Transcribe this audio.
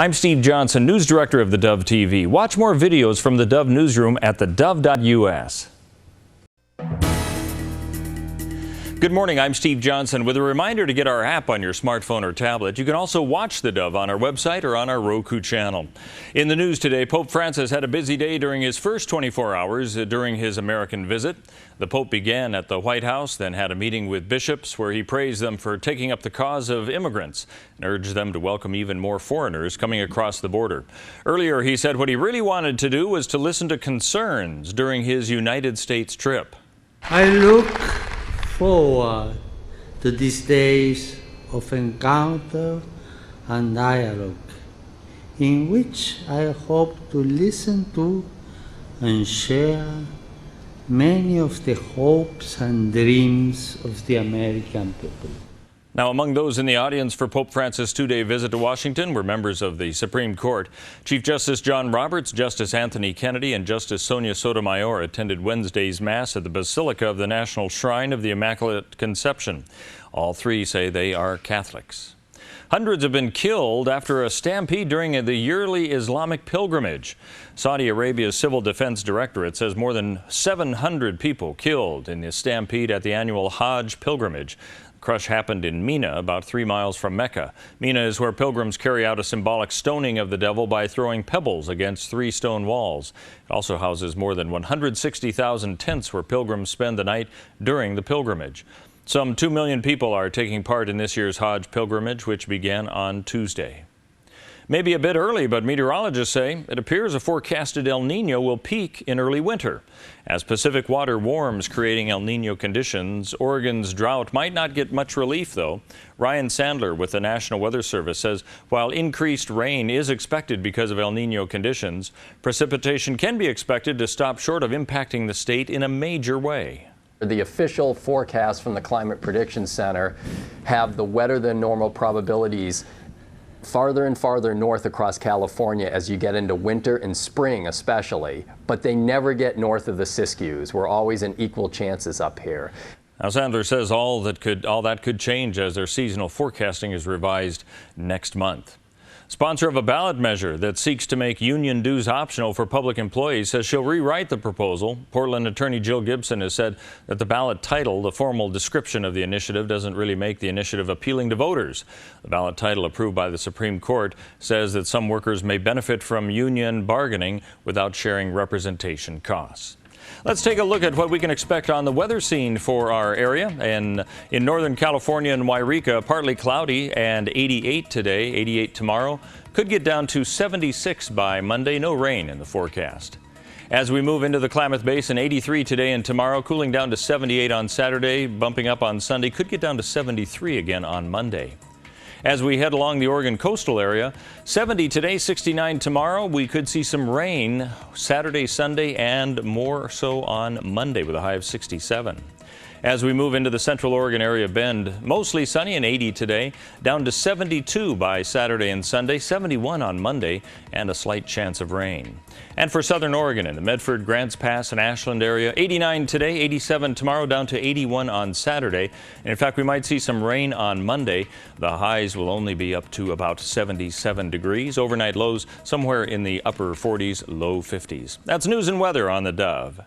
I'm Steve Johnson, News Director of theDove TV. Watch more videos from the Dove Newsroom at theDove.us. Good morning, I'm Steve Johnson with a reminder to get our app on your smartphone or tablet. You can also watch the Dove on our website or on our Roku channel. In the news today, Pope Francis had a busy day during his first 24 hours during his American visit. The Pope began at the White House, then had a meeting with bishops where he praised them for taking up the cause of immigrants and urged them to welcome even more foreigners coming across the border. Earlier, he said what he really wanted to do was to listen to concerns during his United States trip. I look forward to these days of encounter and dialogue, in which I hope to listen to and share many of the hopes and dreams of the American people. Now, among those in the audience for Pope Francis' two-day visit to Washington were members of the Supreme Court. Chief Justice John Roberts, Justice Anthony Kennedy, and Justice Sonia Sotomayor attended Wednesday's Mass at the Basilica of the National Shrine of the Immaculate Conception. All three say they are Catholics. Hundreds have been killed after a stampede during the yearly Islamic pilgrimage. Saudi Arabia's Civil Defense Directorate says more than 700 people killed in the stampede at the annual Hajj pilgrimage. The crush happened in Mina, about 3 miles from Mecca. Mina is where pilgrims carry out a symbolic stoning of the devil by throwing pebbles against 3 stone walls. It also houses more than 160,000 tents where pilgrims spend the night during the pilgrimage. Some 2 million people are taking part in this year's Hajj pilgrimage, which began on Tuesday. Maybe a bit early, but meteorologists say it appears a forecasted El Nino will peak in early winter. As Pacific water warms, creating El Nino conditions, Oregon's drought might not get much relief, though. Ryan Sandler with the National Weather Service says while increased rain is expected because of El Nino conditions, precipitation can be expected to stop short of impacting the state in a major way. The official forecast from the Climate Prediction Center have the wetter than normal probabilities farther and farther north across California as you get into winter and spring especially, but they never get north of the Siskiyous. We're always in equal chances up here. Now, Sandler says all that could change as their seasonal forecasting is revised next month. Sponsor of a ballot measure that seeks to make union dues optional for public employees says she'll rewrite the proposal. Portland Attorney Jill Gibson has said that the ballot title, the formal description of the initiative, doesn't really make the initiative appealing to voters. The ballot title approved by the Supreme Court says that some workers may benefit from union bargaining without sharing representation costs. Let's take a look at what we can expect on the weather scene for our area. And in Northern California and Wairika, partly cloudy and 88 today, 88 tomorrow. Could get down to 76 by Monday. No rain in the forecast. As we move into the Klamath Basin, 83 today and tomorrow, cooling down to 78 on Saturday, bumping up on Sunday. Could get down to 73 again on Monday. As we head along the Oregon coastal area, 70 today, 69 tomorrow. We could see some rain Saturday, Sunday, and more so on Monday with a high of 67. As we move into the Central Oregon area bend, mostly sunny and 80 today, down to 72 by Saturday and Sunday, 71 on Monday, and a slight chance of rain. And for Southern Oregon in the Medford, Grants Pass, and Ashland area, 89 today, 87 tomorrow, down to 81 on Saturday. And in fact, we might see some rain on Monday. The highs will only be up to about 77 degrees. Overnight lows somewhere in the upper 40s, low 50s. That's news and weather on the Dove.